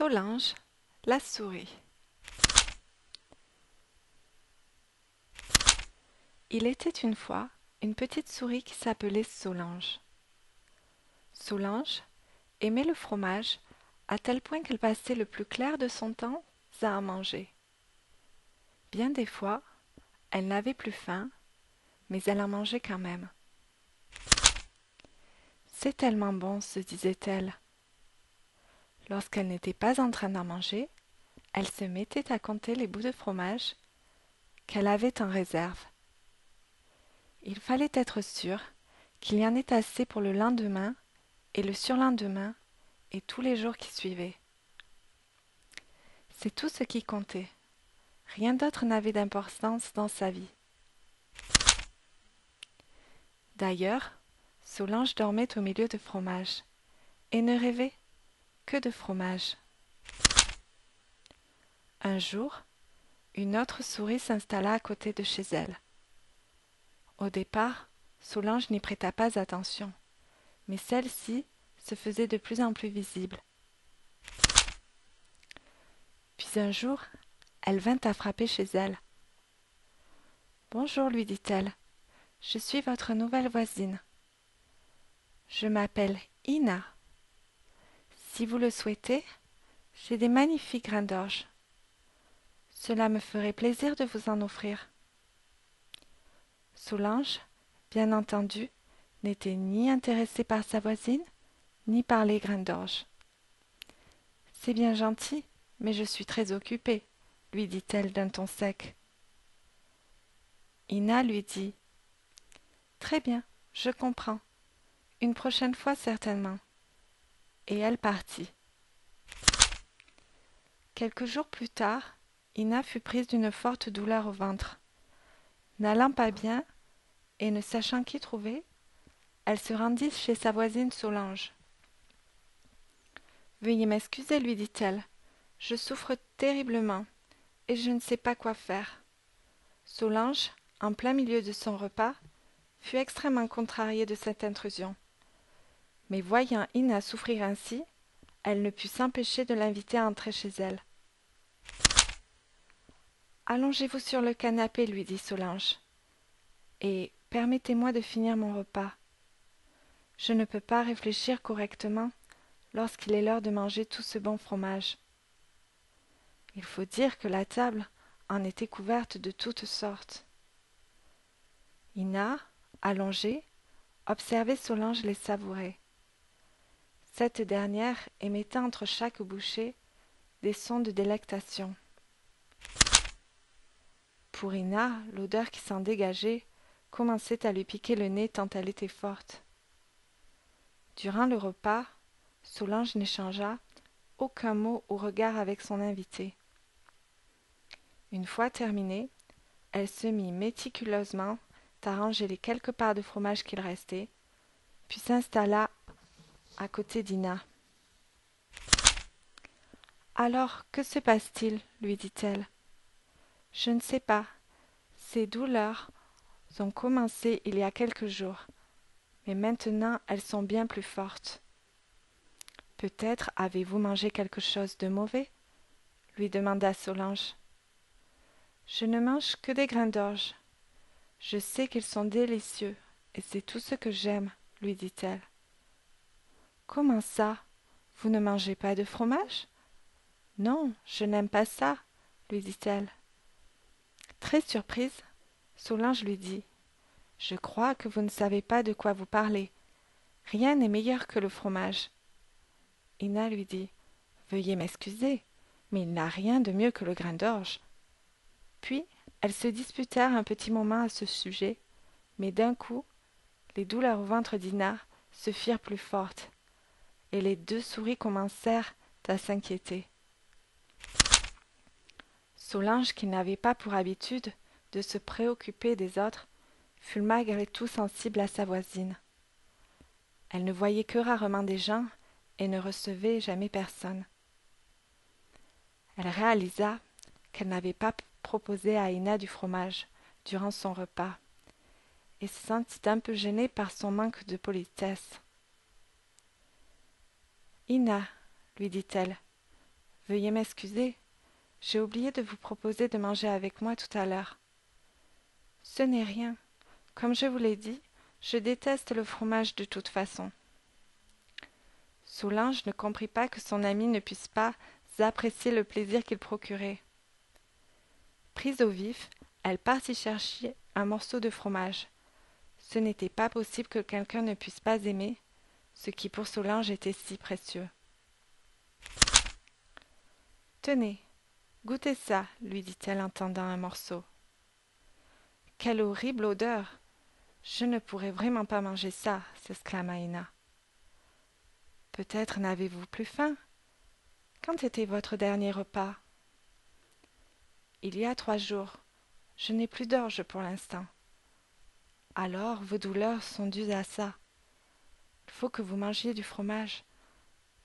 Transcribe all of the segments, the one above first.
Solange, la souris. Il était une fois une petite souris qui s'appelait Solange. Solange aimait le fromage à tel point qu'elle passait le plus clair de son temps à en manger. Bien des fois, elle n'avait plus faim, mais elle en mangeait quand même. C'est tellement bon, se disait-elle. Lorsqu'elle n'était pas en train d'en manger, elle se mettait à compter les bouts de fromage qu'elle avait en réserve. Il fallait être sûr qu'il y en ait assez pour le lendemain et le surlendemain et tous les jours qui suivaient. C'est tout ce qui comptait. Rien d'autre n'avait d'importance dans sa vie. D'ailleurs, Solange dormait au milieu de fromage et ne rêvait que de fromage. Un jour, une autre souris s'installa à côté de chez elle. Au départ, Solange n'y prêta pas attention, mais celle-ci se faisait de plus en plus visible. Puis un jour, elle vint à frapper chez elle. « Bonjour, lui dit-elle, je suis votre nouvelle voisine. Je m'appelle Ina. Si vous le souhaitez, j'ai des magnifiques grains d'orge. Cela me ferait plaisir de vous en offrir. » Solange, bien entendu, n'était ni intéressée par sa voisine, ni par les grains d'orge. « C'est bien gentil, mais je suis très occupée, » lui dit-elle d'un ton sec. Ina lui dit « Très bien, je comprends. Une prochaine fois certainement. » Et elle partit. Quelques jours plus tard, Ina fut prise d'une forte douleur au ventre. N'allant pas bien et ne sachant qui trouver, elle se rendit chez sa voisine Solange. « Veuillez m'excuser, lui dit-elle. Je souffre terriblement et je ne sais pas quoi faire. » Solange, en plein milieu de son repas, fut extrêmement contrariée de cette intrusion. Mais voyant Ina souffrir ainsi, elle ne put s'empêcher de l'inviter à entrer chez elle. « Allongez-vous sur le canapé, lui dit Solange, et permettez-moi de finir mon repas. Je ne peux pas réfléchir correctement lorsqu'il est l'heure de manger tout ce bon fromage. Il faut dire que la table en était couverte de toutes sortes. » Ina, allongée, observait Solange les savourer. Cette dernière émettait entre chaque bouchée des sons de délectation. Pour Ina, l'odeur qui s'en dégageait commençait à lui piquer le nez tant elle était forte. Durant le repas, Solange n'échangea aucun mot ou regard avec son invité. Une fois terminée, elle se mit méticuleusement à ranger les quelques parts de fromage qu'il restait, puis s'installa à côté d'Ina. « Alors, que se passe-t-il » lui dit-elle. « Je ne sais pas. Ces douleurs ont commencé il y a quelques jours, mais maintenant elles sont bien plus fortes. »« Peut-être avez-vous mangé quelque chose de mauvais ?» lui demanda Solange. « Je ne mange que des grains d'orge. Je sais qu'ils sont délicieux, et c'est tout ce que j'aime, » lui dit-elle. « Comment ça? Vous ne mangez pas de fromage? »« Non, je n'aime pas ça, » lui dit-elle. Très surprise, Solange lui dit « Je crois que vous ne savez pas de quoi vous parlez. Rien n'est meilleur que le fromage. » Ina lui dit « Veuillez m'excuser, mais il n'a rien de mieux que le grain d'orge. » Puis, elles se disputèrent un petit moment à ce sujet, mais d'un coup, les douleurs au ventre d'Ina se firent plus fortes, et les deux souris commencèrent à s'inquiéter. Solange, qui n'avait pas pour habitude de se préoccuper des autres, fut malgré tout sensible à sa voisine. Elle ne voyait que rarement des gens et ne recevait jamais personne. Elle réalisa qu'elle n'avait pas proposé à Ina du fromage durant son repas et se sentit un peu gênée par son manque de politesse. « Ina, lui dit-elle, Veuillez m'excuser, j'ai oublié de vous proposer de manger avec moi tout à l'heure. Ce n'est rien. Comme je vous l'ai dit, je déteste le fromage de toute façon. Solange ne comprit pas que son amie ne puisse pas apprécier le plaisir qu'il procurait. Prise au vif, elle partit chercher un morceau de fromage. Ce n'était pas possible que quelqu'un ne puisse pas aimer ce qui pour Solange était si précieux. « Tenez, goûtez ça, lui dit-elle en tendant un morceau. « Quelle horrible odeur! Je ne pourrais vraiment pas manger ça, s'exclama Ina. Peut-être n'avez-vous plus faim? Quand était votre dernier repas? Il y a 3 jours. Je n'ai plus d'orge pour l'instant. Alors vos douleurs sont dues à ça. Il faut que vous mangiez du fromage.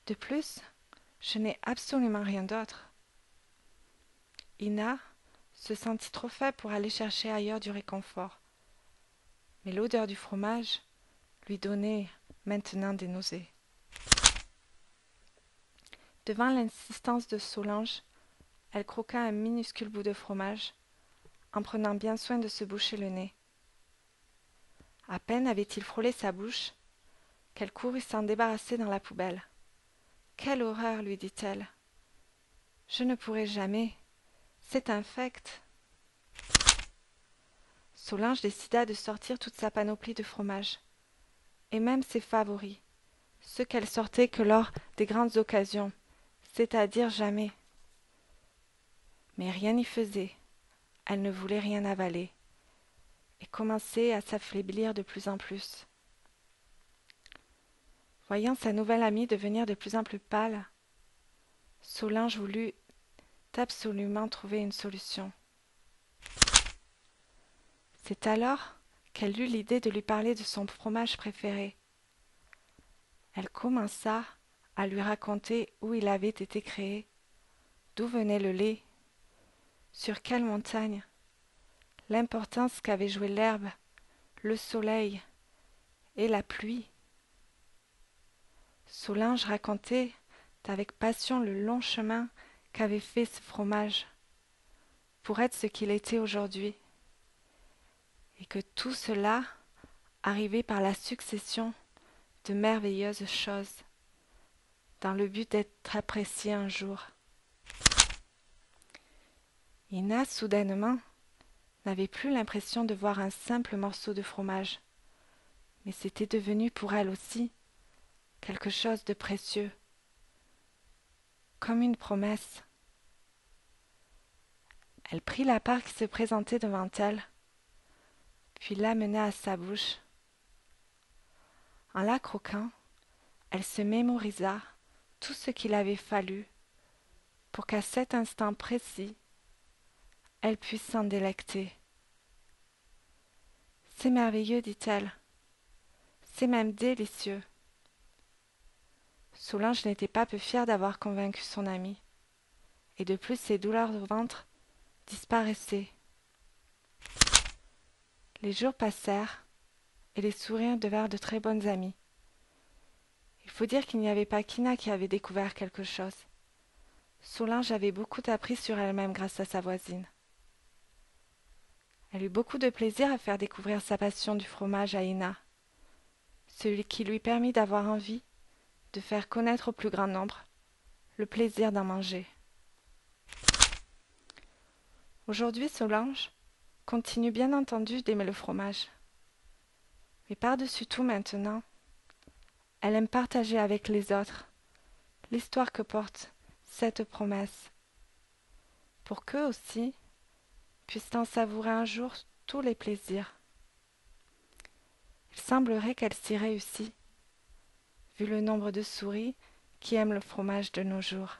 De plus, je n'ai absolument rien d'autre. Ina se sentit trop faible pour aller chercher ailleurs du réconfort. Mais l'odeur du fromage lui donnait maintenant des nausées. Devant l'insistance de Solange, elle croqua un minuscule bout de fromage, en prenant bien soin de se boucher le nez. À peine avait-il frôlé sa bouche, qu'elle courut s'en débarrasser dans la poubelle. « Quelle horreur !» lui dit-elle. « Je ne pourrai jamais. C'est infect. » Solange décida de sortir toute sa panoplie de fromages, et même ses favoris, ceux qu'elle sortait que lors des grandes occasions, c'est-à-dire jamais. Mais rien n'y faisait. Elle ne voulait rien avaler, et commençait à s'affaiblir de plus en plus. Voyant sa nouvelle amie devenir de plus en plus pâle, Solange voulut absolument trouver une solution. C'est alors qu'elle eut l'idée de lui parler de son fromage préféré. Elle commença à lui raconter où il avait été créé, d'où venait le lait, sur quelle montagne, l'importance qu'avaient joué l'herbe, le soleil et la pluie. Solange racontait avec passion le long chemin qu'avait fait ce fromage pour être ce qu'il était aujourd'hui, et que tout cela arrivait par la succession de merveilleuses choses, dans le but d'être apprécié un jour. Ina, soudainement, n'avait plus l'impression de voir un simple morceau de fromage, mais c'était devenu pour elle aussi quelque chose de précieux, comme une promesse. Elle prit la part qui se présentait devant elle, puis l'amena à sa bouche. En la croquant, elle se mémorisa tout ce qu'il avait fallu pour qu'à cet instant précis, elle puisse s'en délecter. « C'est merveilleux, dit-elle. C'est même délicieux. » Solange n'était pas peu fière d'avoir convaincu son amie, et de plus ses douleurs au ventre disparaissaient. Les jours passèrent, et les sourires devinrent de très bonnes amies. Il faut dire qu'il n'y avait pas qu'Ina qui avait découvert quelque chose. Solange avait beaucoup appris sur elle-même grâce à sa voisine. Elle eut beaucoup de plaisir à faire découvrir sa passion du fromage à Ina, ce qui lui permit d'avoir envie de faire connaître au plus grand nombre le plaisir d'en manger. Aujourd'hui, Solange continue bien entendu d'aimer le fromage. Mais par-dessus tout maintenant, elle aime partager avec les autres l'histoire que porte cette promesse, pour qu'eux aussi puissent en savourer un jour tous les plaisirs. Il semblerait qu'elle s'y réussit, vu le nombre de souris qui aiment le fromage de nos jours.